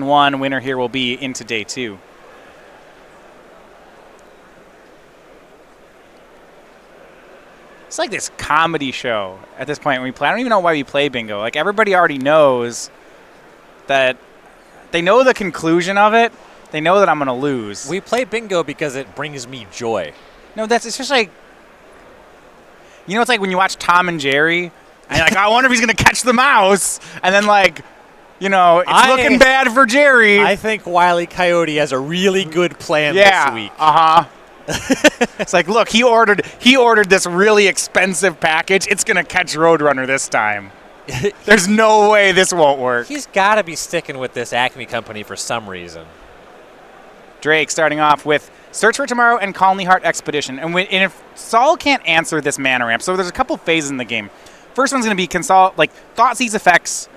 1 winner here will be into day 2. It's like this comedy show at this point when we play. I don't even know why we play bingo. Like, everybody already knows that they know the conclusion of it. They know that I'm going to lose. We play bingo because it brings me joy. No, it's just like, you know, it's like when you watch Tom and Jerry and you're like, I wonder if he's going to catch the mouse. And then, like, you know, it's looking bad for Jerry. I think Wile E. Coyote has a really good plan this week. It's like, look, he ordered this really expensive package. It's going to catch Roadrunner this time. There's no way this won't work. He's got to be sticking with this Acme company for some reason. Drake starting off with Search for Tomorrow and Colony Heart Expedition. And if Saul can't answer this mana ramp, so there's a couple phases in the game. First one's going to be, can Saul, like, Thoughtseize effects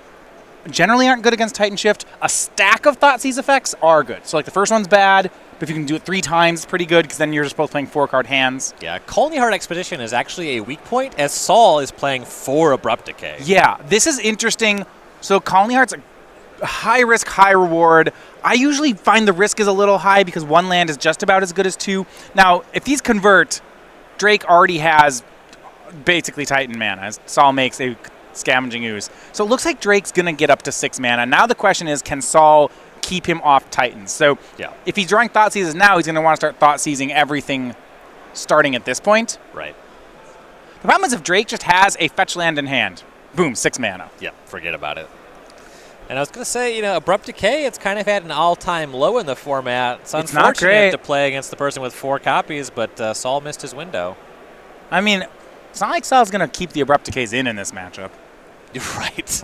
generally aren't good against Titan Shift. A stack of Thoughtseize effects are good. So, like, the first one's bad, but if you can do it 3 times, it's pretty good, because then you're just both playing 4-card hands. Yeah, Colony Heart Expedition is actually a weak point, as Saul is playing 4 Abrupt Decay. Yeah, this is interesting. So Colony Heart's a high risk, high reward. I usually find the risk is a little high because 1 land is just about as good as 2. Now, if these convert, Drake already has basically Titan mana, as Saul makes a Scavenging Ooze. So it looks like Drake's going to get up to 6 mana. Now the question is, can Saul keep him off Titans? So if he's drawing Thoughtseizes now, he's going to want to start Thoughtseizing everything starting at this point. Right. The problem is if Drake just has a fetch land in hand, boom, 6 mana. Yeah, forget about it. And I was going to say, you know, Abrupt Decay, it's kind of had an all-time low in the format. It's unfortunate to play against the person with 4 copies, but Saul missed his window. I mean, it's not like Saul's going to keep the Abrupt Decays in this matchup. Right.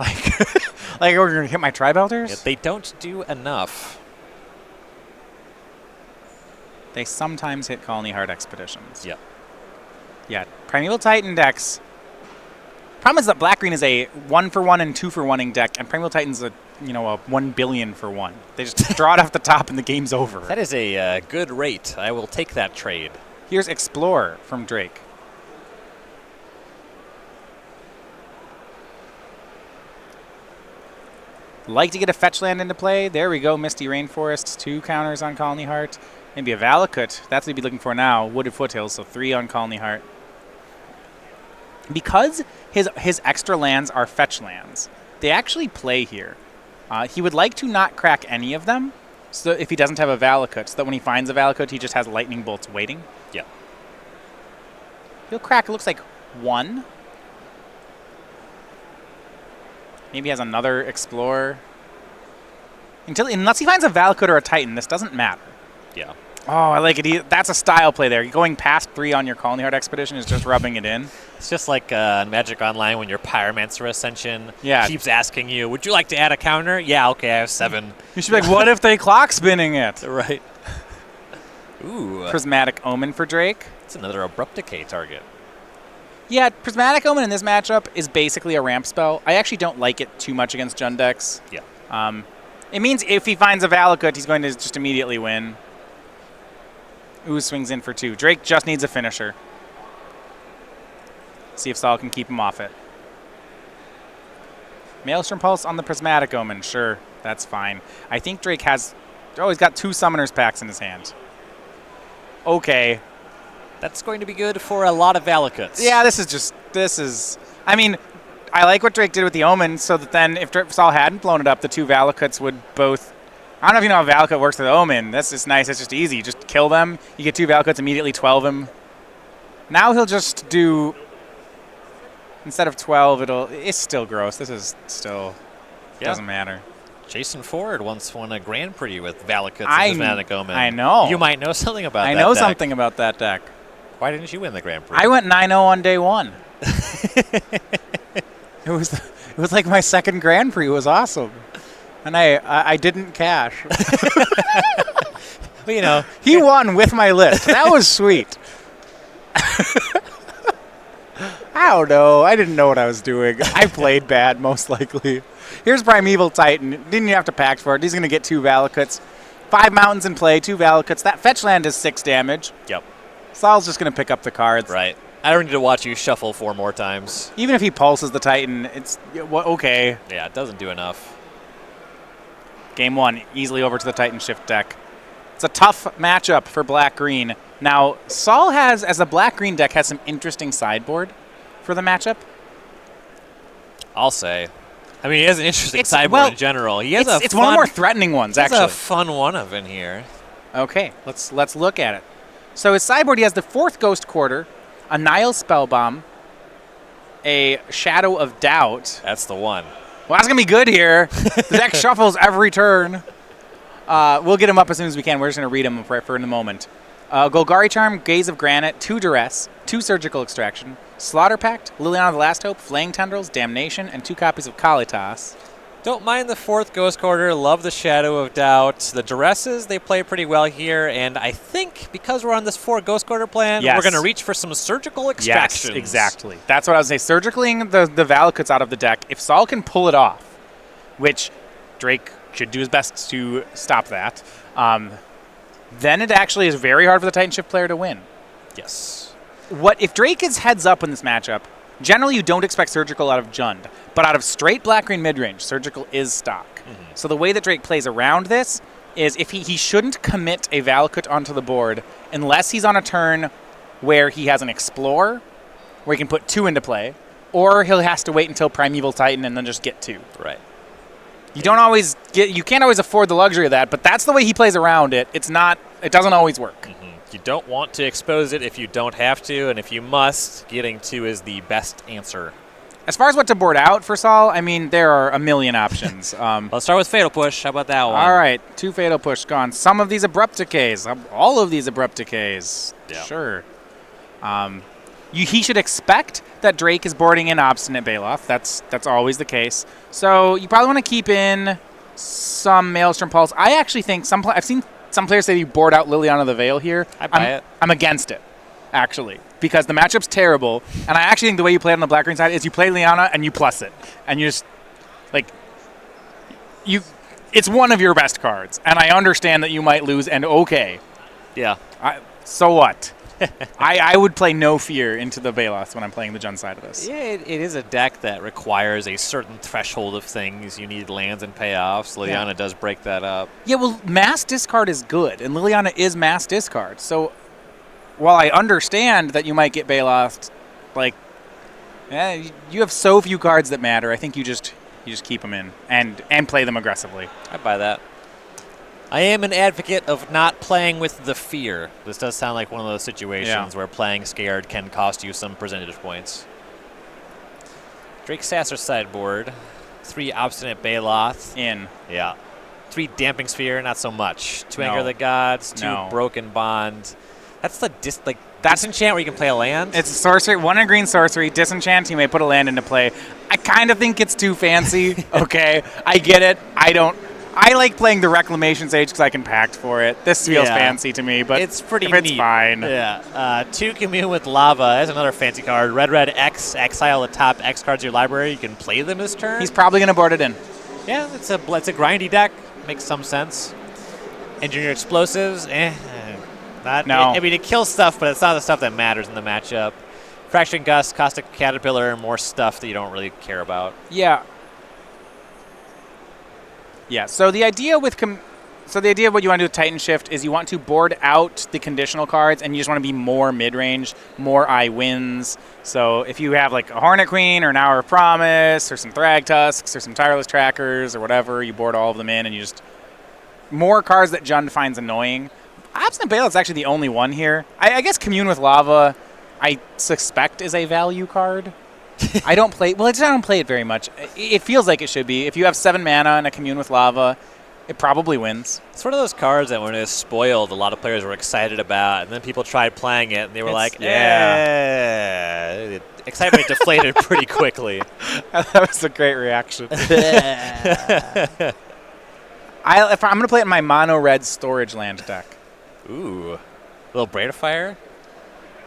Like we're going to hit my Tri-Belters? Yeah, they don't do enough. They sometimes hit Colony Heart Expeditions. Yep. Yeah, Primeval Titan decks. Problem is that Black-Green is a 1-for-1 and 2-for-1ing deck, and Primeval Titan's a 1 billion for 1. They just draw it off the top and the game's over. That is a good rate. I will take that trade. Here's Explorer from Drake. Like to get a fetch land into play. There we go, Misty Rainforest. 2 counters on Colony Heart. Maybe a Valakut. That's what he'd be looking for now. Wooded Foothills, so 3 on Colony Heart. Because his extra lands are fetch lands, they actually play here. He would like to not crack any of them, so if he doesn't have a Valakut, so that when he finds a Valakut, he just has Lightning Bolts waiting. Yeah. He'll crack, it looks like 1. Maybe he has another Explorer. Unless he finds a Valakut or a Titan, this doesn't matter. Yeah. Oh, I like it. That's a style play there. Going past 3 on your Colony Heart Expedition is just rubbing it in. It's just like Magic Online when your Pyromancer Ascension keeps asking you, would you like to add a counter? Yeah, okay, I have 7. You should be like, what if they clock spinning it? Right. Ooh. Prismatic Omen for Drake. It's another Abrupt Decay target. Yeah, Prismatic Omen in this matchup is basically a ramp spell. I actually don't like it too much against Jund decks. Yeah. It means if he finds a Valakut, he's going to just immediately win. Ooze swings in for 2. Drake just needs a finisher. See if Saul can keep him off it. Maelstrom Pulse on the Prismatic Omen. Sure, that's fine. I think Drake has... Oh, he's got 2 Summoner's Packs in his hand. Okay. That's going to be good for a lot of Valakuts. Yeah, this is... I mean, I like what Drake did with the Omen, so that then if Saul hadn't blown it up, the 2 Valakuts would both... I don't know if you know how Valakut works with the Omen. That's just nice. It's just easy. You just kill them. You get 2 Valakuts, immediately 12 him. Now he'll just do... Instead of 12, it's still gross. This is still... Doesn't matter. Jason Ford once won a Grand Prix with Valakuts and Prismatic Omen. I know. You might know something about that I know something about that deck. Why didn't you win the Grand Prix? I went 9-0 on day 1. It was like my second Grand Prix. It was awesome. And I didn't cash. Well, you know. He won with my list. That was sweet. I don't know. I didn't know what I was doing. I played bad, most likely. Here's Primeval Titan. Didn't even have to pack for it. He's going to get 2 Valakuts. 5 mountains in play, 2 Valakuts. That fetch land is 6 damage. Yep. Saul's just going to pick up the cards. Right. I don't need to watch you shuffle 4 more times. Even if he pulses the Titan, it's okay. Yeah, it doesn't do enough. Game 1, easily over to the Titan Shift deck. It's a tough matchup for black-green. Now, Saul has, as a black-green deck, has some interesting sideboard for the matchup. I'll say. I mean, he has an interesting sideboard in general. He has it's one of the more threatening ones, actually. There's a fun one of in here. Okay, let's look at it. So his sideboard, he has the 4th Ghost Quarter, a Nile Spellbomb, a Shadow of Doubt. That's the one. Well, that's going to be good here. The deck shuffles every turn. We'll get him up as soon as we can. We're just going to read him for in the moment. Golgari Charm, Gaze of Granite, 2 Duress, 2 Surgical Extraction, Slaughter Pact, Liliana the Last Hope, Flaying Tendrils, Damnation, and 2 copies of Kalitas. Don't mind the 4th Ghost Quarter. Love the Shadow of Doubt. The Duresses, they play pretty well here. And I think because we're on this 4 Ghost Quarter plan, we're going to reach for some Surgical Extractions. Yes, exactly. That's what I was saying. Surgicaling the Valakuts out of the deck. If Saul can pull it off, which Drake should do his best to stop that, then it actually is very hard for the Titan Shift player to win. Yes. What if Drake is heads up in this matchup? Generally, you don't expect Surgical out of Jund, but out of straight black-green midrange, Surgical is stock. So the way that Drake plays around this is if he shouldn't commit a Valakut onto the board unless he's on a turn where he has an Explore, where he can put 2 into play, or he'll has to wait until Primeval Titan and then just get 2. Right. You can't always afford the luxury of that, but that's the way he plays around it. It doesn't always work. You don't want to expose it if you don't have to, and if you must, getting 2 is the best answer. As far as what to board out for Saul, I mean, there are a million options. Let's start with Fatal Push. How about that one? All right, 2 Fatal Push gone. Some of these Abrupt Decays. All of these Abrupt Decays. Yeah. Sure. He should expect that Drake is boarding in Obstinate Baloth. That's always the case. So you probably want to keep in some Maelstrom Pulse. I actually think I've seen some players say you board out Liliana the Veil here. I buy it. I'm against it, actually, because the matchup's terrible. And I actually think the way you play it on the black-green side is you play Liliana and you plus it. And you just, it's one of your best cards. And I understand that you might lose, and okay. Yeah. So what? I would play No Fear into the Baloth when I'm playing the Jund side of this. Yeah, it is a deck that requires a certain threshold of things. You need lands and payoffs. Liliana does break that up. Yeah, well, mass discard is good, and Liliana is mass discard. So while I understand that you might get Baloth, you have so few cards that matter. I think you just keep them in and play them aggressively. I buy that. I am an advocate of not playing with the fear. This does sound like one of those situations where playing scared can cost you some percentage points. Drake Sasser sideboard. 3 Obstinate Baloth. In. Yeah. 3 Damping Sphere, not so much. 2 Anger of the Gods, 2 Broken Bond. That's the Disenchant where you can play a land? It's a sorcery, 1 and green sorcery. Disenchant, you may put a land into play. I kind of think it's too fancy. Okay, I get it. I like playing the Reclamation Sage because I can pact for it. This feels fancy to me, but it's pretty neat. It's fine. Yeah. 2 Commune with Lava. That's another fancy card. Red, X. Exile the top X cards of your library. You can play them this turn. He's probably going to board it in. Yeah, it's a grindy deck. Makes some sense. Engineer Explosives. I mean, it kills stuff, but it's not the stuff that matters in the matchup. Fracturing Gust, Caustic Caterpillar, and more stuff that you don't really care about. Yeah. Yeah, so the idea with what you want to do with Titan Shift is you want to board out the conditional cards, and you just want to be more mid-range, more I-wins. So if you have a Hornet Queen or an Hour of Promise or some Thragtusks or some Tireless Trackers or whatever, you board all of them in, and you just more cards that Jund finds annoying. Obstinate Baloth is actually the only one here. I guess Commune with Lava, I suspect, is a value card. I don't play it very much. It feels like it should be. If you have 7 mana and a Commune with Lava, it probably wins. It's one of those cards that when it was spoiled, a lot of players were excited about, and then people tried playing it, and they were excitement deflated pretty quickly. That was a great reaction. If I'm going to play it in my mono-red storage land deck. Ooh. A little Braid of Fire?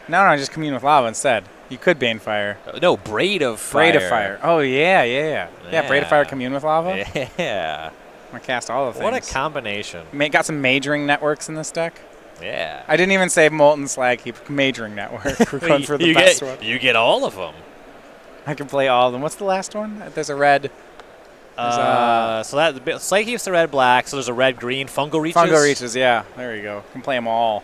No, just Commune with Lava instead. You could Banefire. No, Braid of Fire. Braid of Fire. Oh, yeah. Yeah, Braid of Fire, Commune with Lava. Yeah. I'm going to cast all of things. What a combination. Got some majoring networks in this deck. Yeah. I didn't even say Molten Slag Heap. Majoring network. We're going for the best one. You get all of them. I can play all of them. What's the last one? There's a red. So that Slay keeps the red-black, so there's a red-green. Fungal Reaches? Fungal Reaches, yeah. There you go. Can play them all.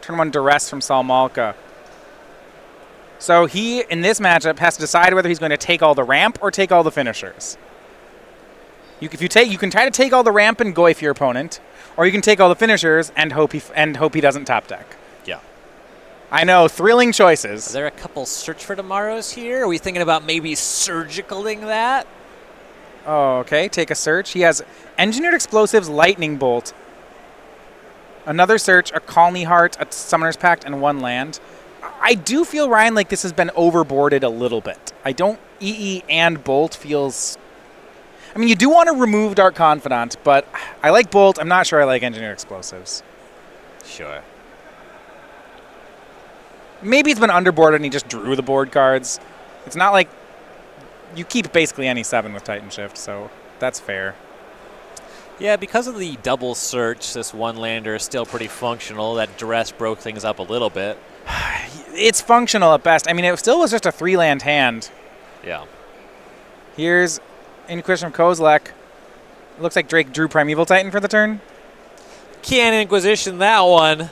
Turn 1 Duress from Malka. So he, in this matchup, has to decide whether he's going to take all the ramp or take all the finishers. You can try to take all the ramp and goif your opponent, or you can take all the finishers and hope he doesn't top deck. Yeah. I know, thrilling choices. Are there a couple Search for Tomorrows here? Are we thinking about maybe surgicaling that? Oh, okay. Take a search. He has Engineered Explosives, Lightning Bolt, another search, a Colony Heart, a Summoner's Pact, and 1 land. I do feel, Ryan, like this has been overboarded a little bit. I don't... EE and Bolt feels... I mean, you do want to remove Dark Confidant, but I like Bolt. I'm not sure I like Engineered Explosives. Sure. Maybe it's been underboarded and he just drew the board cards. It's not like... You keep basically any 7 with Titan Shift, so that's fair. Yeah, because of the double search, this 1-lander is still pretty functional. That Duress broke things up a little bit. It's functional at best. I mean, it still was just a 3-land hand. Yeah. Here's Inquisition of Kozilek. It looks like Drake drew Primeval Titan for the turn. Can't Inquisition that one.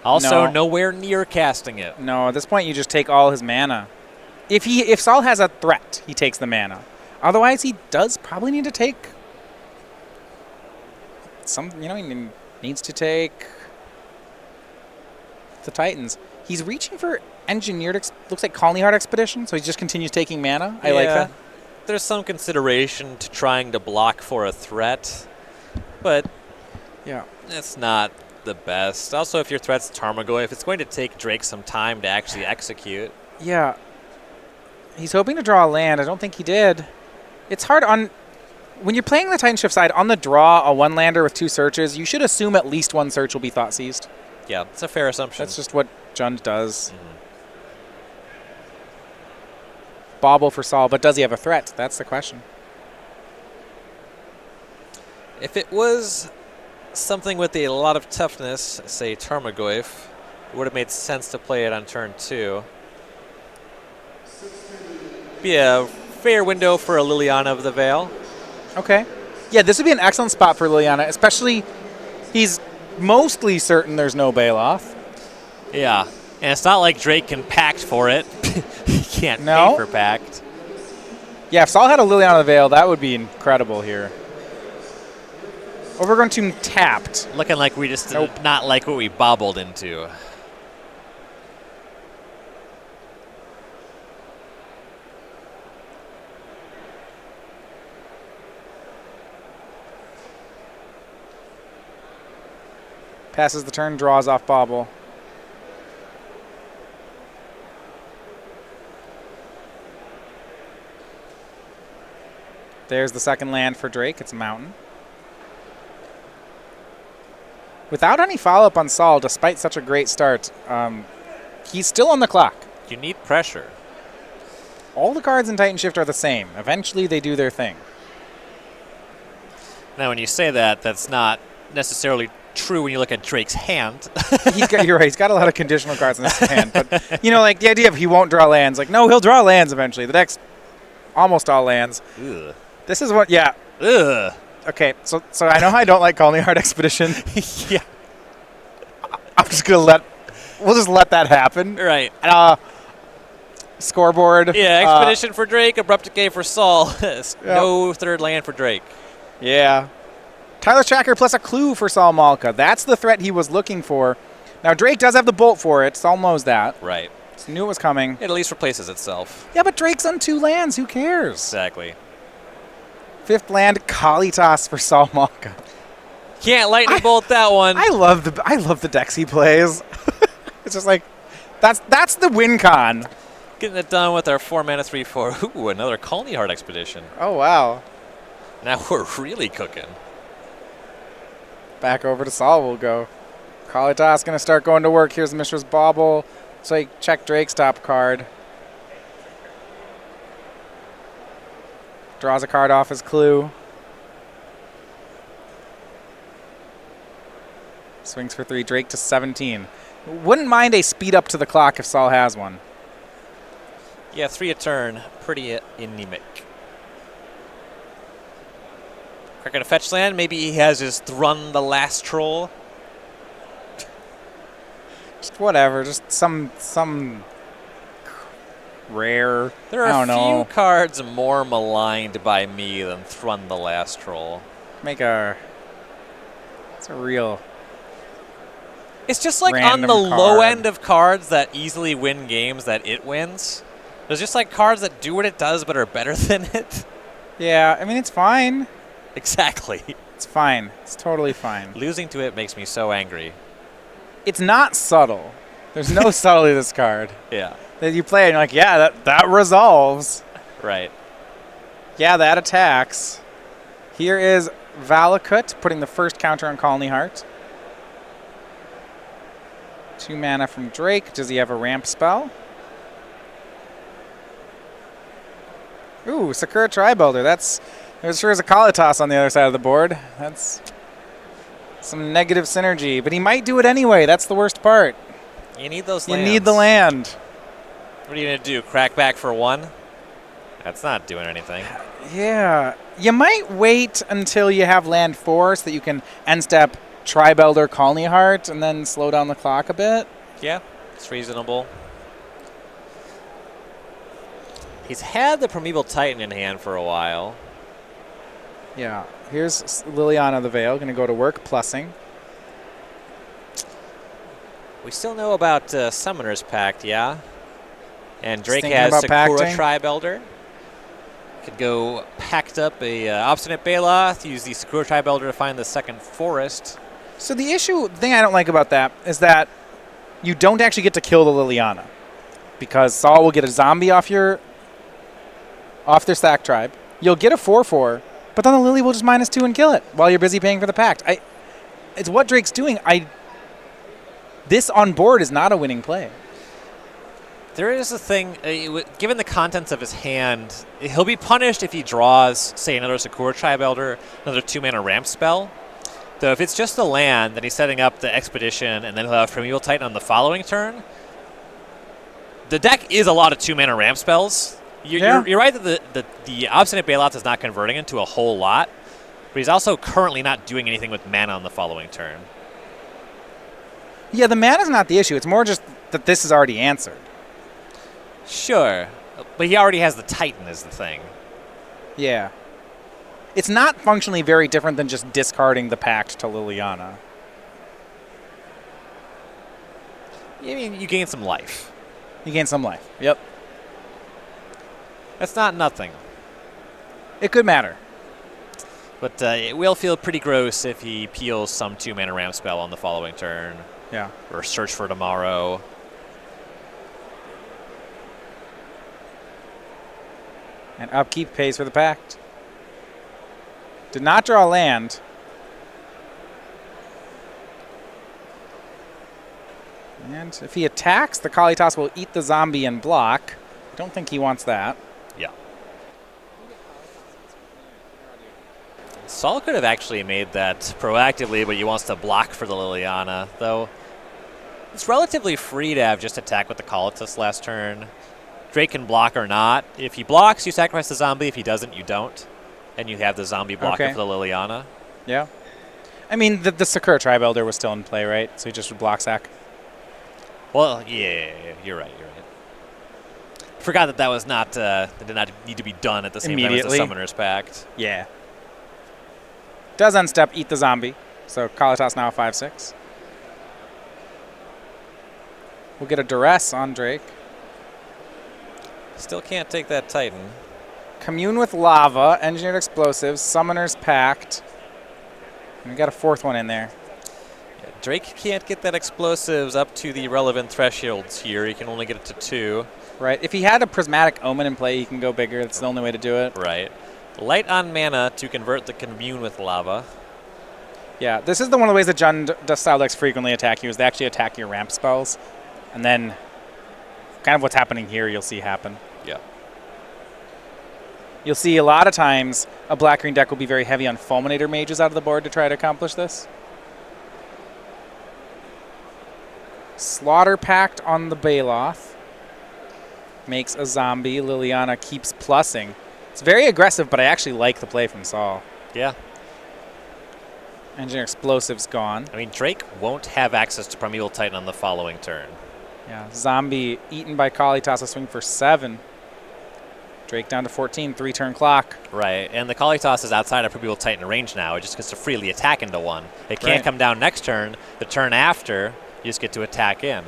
Also, No. nowhere near casting it. No, at this point you just take all his mana. If Saul has a threat, he takes the mana. Otherwise, he does probably need to take some. He needs to take the Titans. He's reaching for Engineered. Looks like Colony Heart Expedition, so he just continues taking mana. I like that. There's some consideration to trying to block for a threat, but yeah, it's not the best. Also, if your threat's Tarmogoyf, it's going to take Drake some time to actually execute. Yeah. He's hoping to draw a land. I don't think he did. It's hard on... When you're playing the Titan Shift side, on the draw, a 1-lander with 2 searches, you should assume at least 1 search will be thought seized. Yeah, it's a fair assumption. That's just what Jund does. Bobble for Saul, but does he have a threat? That's the question. If it was something with a lot of toughness, say Tarmogoyf, it would have made sense to play it on turn 2. Be a fair window for a Liliana of the Veil. Okay. Yeah, this would be an excellent spot for Liliana, especially he's mostly certain there's no Bailoff. Yeah, and it's not like Drake can pact for it. He can't pay for pact. Yeah, if Saul had a Liliana of the Veil, that would be incredible here. Overgrown Tomb tapped. Looking like we just did not like what we bobbled into. Passes the turn, draws off Bobble. There's the second land for Drake. It's a mountain. Without any follow-up on Saul, despite such a great start, he's still on the clock. You need pressure. All the cards in Titan Shift are the same. Eventually, they do their thing. Now, when you say that, that's not necessarily true when you look at Drake's hand. You're right. He's got a lot of conditional cards in his hand. But, like the idea of he won't draw lands. Like, no, he'll draw lands eventually. The deck's almost all lands. Ugh. This is what, yeah. Ugh. Okay, so I know I don't like Colony Heart Expedition. Yeah. I'm just going to we'll just let that happen. Right. Scoreboard. Yeah, Expedition for Drake, Abrupt Decay for Saul. No third land for Drake. Yeah. Tyler's Tracker plus a clue for Saul Malka. That's the threat he was looking for. Now, Drake does have the bolt for it. Saul knows that. Right. So knew it was coming. It at least replaces itself. Yeah, but Drake's on 2 lands. Who cares? Exactly. 5th land, Kalitas for Saul Malka. Can't lightning bolt that one. I love the decks he plays. It's just like, that's the win con. Getting it done with our 4-mana 3/4. Ooh, another Colony Heart Expedition. Oh, wow. Now we're really cooking. Back over to Saul we'll go. Kalitas going to start going to work. Here's Mishra's Bauble. So you check Drake's top card. Draws a card off his clue. Swings for 3. Drake to 17. Wouldn't mind a speed up to the clock if Saul has one. Yeah, 3 a turn. Pretty anemic. We're going to fetch land. Maybe he has his Thrun the Last Troll. Just whatever. Just some rare. There I are don't a few know. cards more maligned by me than Thrun the Last Troll. It's a real. It's just like on Random the low card. end of cards that easily win games that it wins. There's just like cards that do what it does but are better than it. Yeah, I mean, it's fine. Exactly. It's fine. It's totally fine. Losing to it makes me so angry. It's not subtle. There's no subtlety to this card. Yeah. That you play it and you're like, yeah, that resolves. Right. Yeah, that attacks. Here is Valakut putting the first counter on Colony Heart. 2 mana from Drake. Does he have a ramp spell? Ooh, Sakura Tribuilder. There sure is a Kalitas on the other side of the board. That's some negative synergy. But he might do it anyway. That's the worst part. You need those You lands. need the land. What are you going to do? Crack back for 1? That's not doing anything. Yeah. You might wait until you have land 4 so that you can end step Tribuilder Colony Heart and then slow down the clock a bit. Yeah, it's reasonable. He's had the Primeval Titan in hand for a while. Yeah. Here's Liliana the Veil, going to go to work, plussing. We still know about Summoner's Pact, yeah? And Drake Thinking has about Sakura pacting. Tribuilder. Could go packed up a Obstinate Baloth, use the Sakura Tribuilder to find the second forest. So the thing I don't like about that is that you don't actually get to kill the Liliana. Because Saul will get a zombie off their Sack Tribe. You'll get a 4/4, but then the Lily will just -2 and kill it while you're busy paying for the pact. It's what Drake's doing. This on board is not a winning play. There is a thing, given the contents of his hand, he'll be punished if he draws, say, another Sakura Tribuilder, another 2-mana ramp spell. Though if it's just the land, then he's setting up the Expedition, and then he'll have Primeval Titan on the following turn. The deck is a lot of 2-mana ramp spells. You're right that the Obstinate Baloth is not converting into a whole lot, but he's also currently not doing anything with mana on the following turn. Yeah, the mana's not the issue. It's more just that this is already answered. Sure, but he already has the Titan is the thing. Yeah. It's not functionally very different than just discarding the pact to Liliana. I mean, you gain some life. You gain some life. Yep. That's not nothing. It could matter. But it will feel pretty gross if he peels some 2-mana ramp spell on the following turn. Yeah. Or Search for Tomorrow. And upkeep pays for the pact. Did not draw land. And if he attacks, the Kalitas will eat the zombie and block. I don't think he wants that. Yeah. Saul could have actually made that proactively, but he wants to block for the Liliana, though. It's relatively free to have just attack with the Kalitas last turn. Drake can block or not. If he blocks, you sacrifice the zombie. If he doesn't, you don't. And you have the zombie blocker for the Liliana. Yeah. I mean, the Sakura Tribuilder was still in play, right? So he just would block sack. Well, yeah, you're right. Forgot that was not that did not need to be done at the same time as the Summoner's Pact. Yeah. Does unstep, eat the zombie. So Kalitas now 5/6. We'll get a duress on Drake. Still can't take that Titan. Commune with Lava, Engineered Explosives, Summoner's Pact. And we got a 4th one in there. Yeah, Drake can't get that explosives up to the relevant thresholds here. He can only get it to 2. Right. If he had a Prismatic Omen in play, he can go bigger. That's the only way to do it. Right. Light on mana to convert the Commune with Lava. Yeah, this is one of the ways that Jund style decks frequently attack you, is they actually attack your ramp spells. And then kind of what's happening here you'll see happen. Yeah. You'll see a lot of times a black-green deck will be very heavy on Fulminator Mages out of the board to try to accomplish this. Slaughter Pact on the Baloth. Makes a zombie. Liliana keeps plussing. It's very aggressive, but I actually like the play from Saul. Yeah. Engineer Explosive's gone. I mean, Drake won't have access to Primeval Titan on the following turn. Yeah, Zombie eaten by Kalitas, a swing for 7. Drake down to 14, 3-turn clock. Right, and the Kalitas is outside of Primeval Titan range now. It just gets to freely attack into one. It can't come down next turn. The turn after, you just get to attack in.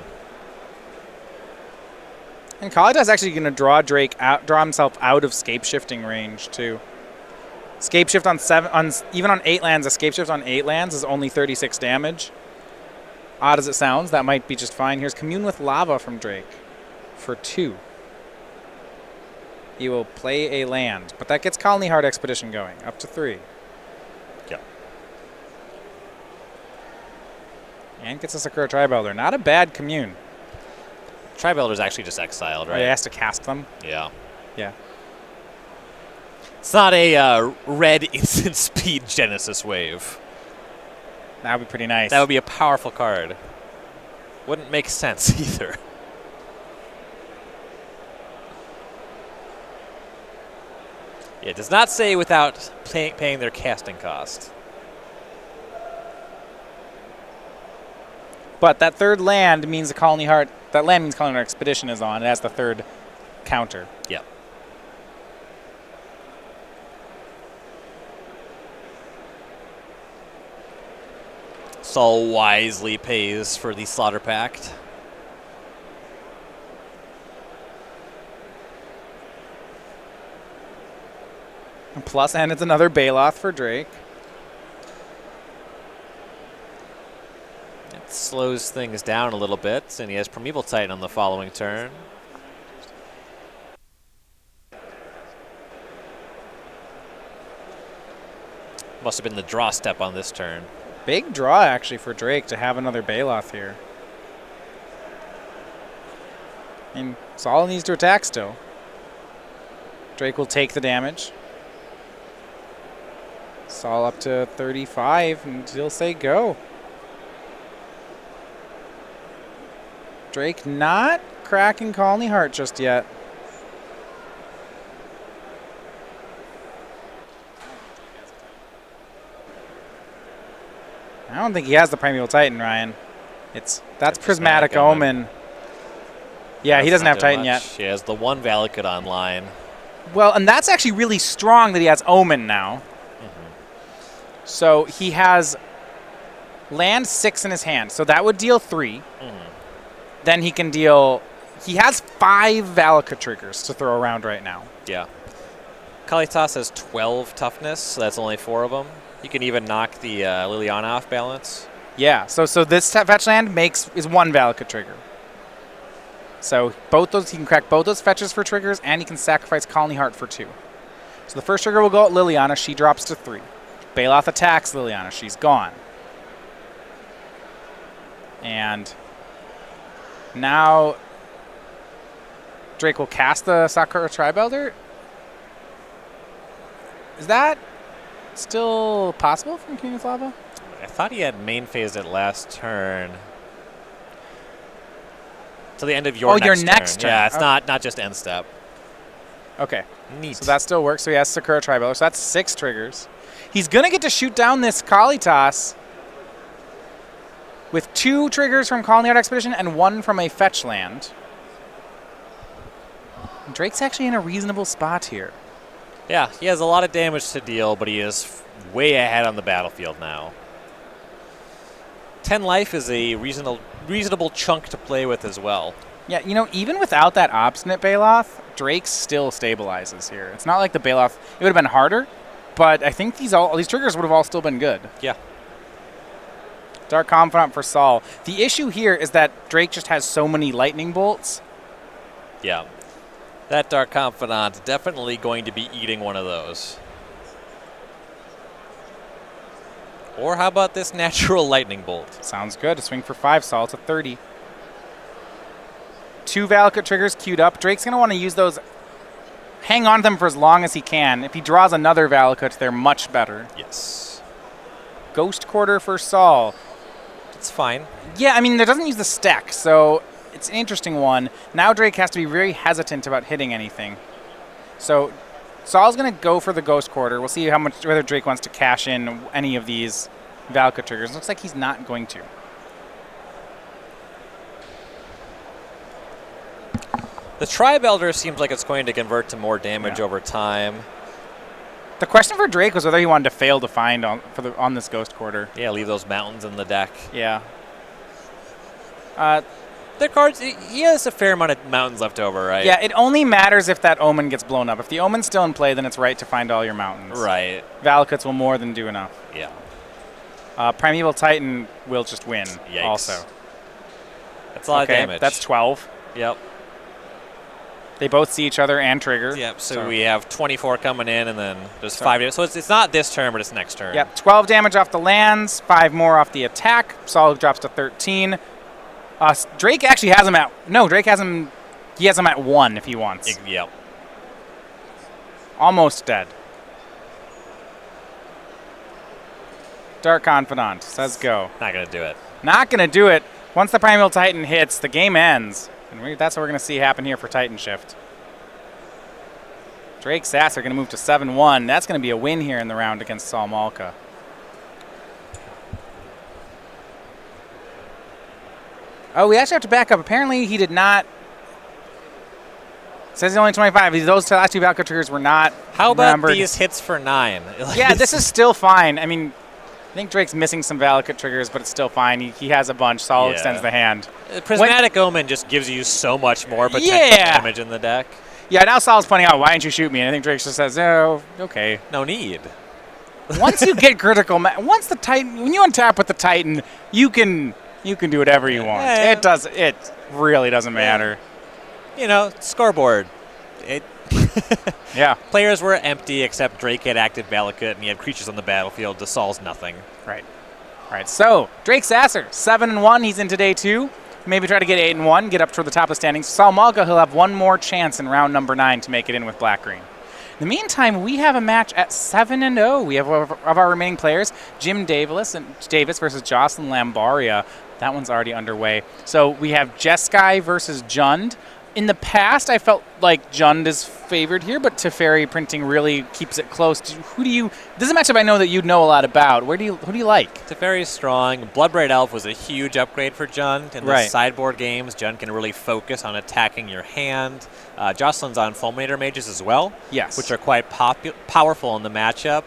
And Kalitas actually going to draw Drake out, draw himself out of scape shifting range too. Scape shift on even on 8 lands. A scape shift on 8 lands is only 36 damage. Odd as it sounds, that might be just fine. Here's Commune with Lava from Drake for 2. He will play a land, but that gets Colony Heart Expedition going up to 3. Yep. And gets a Sakura Tribe-Elder. Not a bad Commune. Tribe-Elder's actually just exiled, right? He has to cast them. Yeah. Yeah. It's not a red instant speed Genesis wave. That would be pretty nice. That would be a powerful card. Wouldn't make sense either. Yeah, it does not say without paying their casting cost. But that third land means the Colony Heart. That land means Colony Heart Expedition is on. It has the third counter. Yep. Saul wisely pays for the Slaughter Pact. Plus, and it's another Baloth for Drake. It slows things down a little bit, and he has Primeval Titan on the following turn. Must have been the draw step on this turn. Big draw, actually, for Drake to have another Baloth here. I mean, Saul needs to attack still. Drake will take the damage. Saul up to 35, and he'll say go. Drake not cracking Colony Heart just yet. I don't think he has the Primeval Titan, Ryan. That's Prismatic Omen. Yeah, he doesn't have Titan yet. He has the one Valakut online. Well, and that's actually really strong that he has Omen now. So he has land 6 in his hand. So that would deal 3. Then he can deal... He has 5 Valakut triggers to throw around right now. Yeah. Kalitas has 12 toughness, so that's only 4 of them. You can even knock the Liliana off balance. Yeah, so this fetch land is 1 Valakut trigger. So both those, he can crack both those fetches for triggers, and he can sacrifice Colony Heart for 2. So the first trigger will go at Liliana. She drops to 3. Baloth attacks Liliana. She's gone. And now Drake will cast the Sakura Tribe-Elder. Is that still possible from King of Lava? I thought he had main phased it last turn. Till the end of your next turn. Yeah, it's not just end step. Okay. Neat. So that still works. So he has Sakura Tribe-Elder. So that's 6 triggers. He's going to get to shoot down this Kalitas with 2 triggers from Colony Heart Expedition and 1 from a fetch land. And Drake's actually in a reasonable spot here. Yeah, he has a lot of damage to deal, but he is way ahead on the battlefield now. 10 life is a reasonable chunk to play with as well. Yeah, you know, even without that Obstinate Baloth, Drake still stabilizes here. It's not like the Baloth... It would have been harder, but I think these triggers would have all still been good. Yeah. Dark Confidant for Saul. The issue here is that Drake just has so many lightning bolts. Yeah. That Dark Confidant definitely going to be eating one of those. Or how about this natural lightning bolt? Sounds good. A swing for 5, Saul to 30. 2 Valakut triggers queued up. Drake's going to want to use those, hang on to them for as long as he can. If he draws another Valakut, they're much better. Yes. Ghost Quarter for Saul. It's fine. Yeah, I mean, it doesn't use the stack, so it's an interesting one. Now Drake has to be very hesitant about hitting anything. So Saul's going to go for the Ghost Quarter. We'll see whether Drake wants to cash in any of these Valka triggers. Looks like he's not going to. The Tribe Elder seems like it's going to convert to more damage over time. The question for Drake was whether he wanted to fail to find on this Ghost Quarter. Yeah, leave those mountains in the deck. Yeah. The cards, he has a fair amount of mountains left over, right? Yeah, it only matters if that Omen gets blown up. If the Omen's still in play, then it's right to find all your mountains. Right. Valakut's will more than do enough. Yeah. Primeval Titan will just win. Yikes. Also. That's a lot of damage. That's 12. Yep. They both see each other and trigger. Yep, so we have 24 coming in, and then there's 5. So it's not this turn, but it's next turn. Yep, 12 damage off the lands, 5 more off the attack. Solid drops to 13. Drake actually has him at... No, Drake has him... He has him at 1 if he wants. Yep. Almost dead. Dark Confidant says go. Not going to do it. Not going to do it. Once the Primeval Titan hits, the game ends. And that's what we're going to see happen here for Titan Shift. Drake Sasser going to move to 7-1. That's going to be a win here in the round against Saul Malka. Oh, we actually have to back up. Apparently, he did not. Says he's only 25. Those last 2 Valka triggers were not. How about remembered. these hits for 9? Yeah, this is still fine. I mean, I think Drake's missing some Valakut triggers, but it's still fine. He has a bunch. Saul extends the hand. Prismatic Omen just gives you so much more potential damage in the deck. Yeah, now Saul's pointing out, why didn't you shoot me? And I think Drake just says, oh, okay. No need. Once you get critical, once the Titan, when you untap with the Titan, you can do whatever you want. It really doesn't matter. You know, scoreboard. Yeah. Players were empty except Drake had active Valakut and he had creatures on the battlefield to Saul's nothing. Right. All right. So Drake Sasser, 7-1. He's into day 2. Maybe try to get 8-1, get up toward the top of the standings. Saul Malka, he'll have one more chance in round number 9 to make it in with black-green. In the meantime, we have a match at 7-0. We have of our remaining players, Jim Davis versus Jocelyn Lambaria. That one's already underway. So we have Jeskai versus Jund. In the past, I felt like Jund is favored here, but Teferi Printing really keeps it close. This is a matchup I know that you know a lot about. Who do you like? Teferi's strong. Bloodbraid Elf was a huge upgrade for Jund. In the sideboard games, Jund can really focus on attacking your hand. Jocelyn's on Fulminator Mages as well, which are quite powerful in the matchup.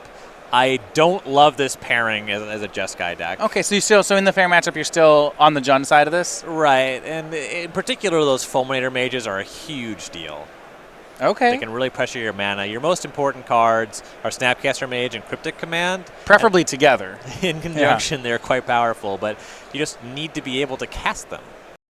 I don't love this pairing as a Jeskai deck. Okay, so in the fair matchup, you're still on the Jund side of this? Right, and in particular, those Fulminator Mages are a huge deal. Okay. They can really pressure your mana. Your most important cards are Snapcaster Mage and Cryptic Command. Preferably together. In conjunction, they're quite powerful, but you just need to be able to cast them.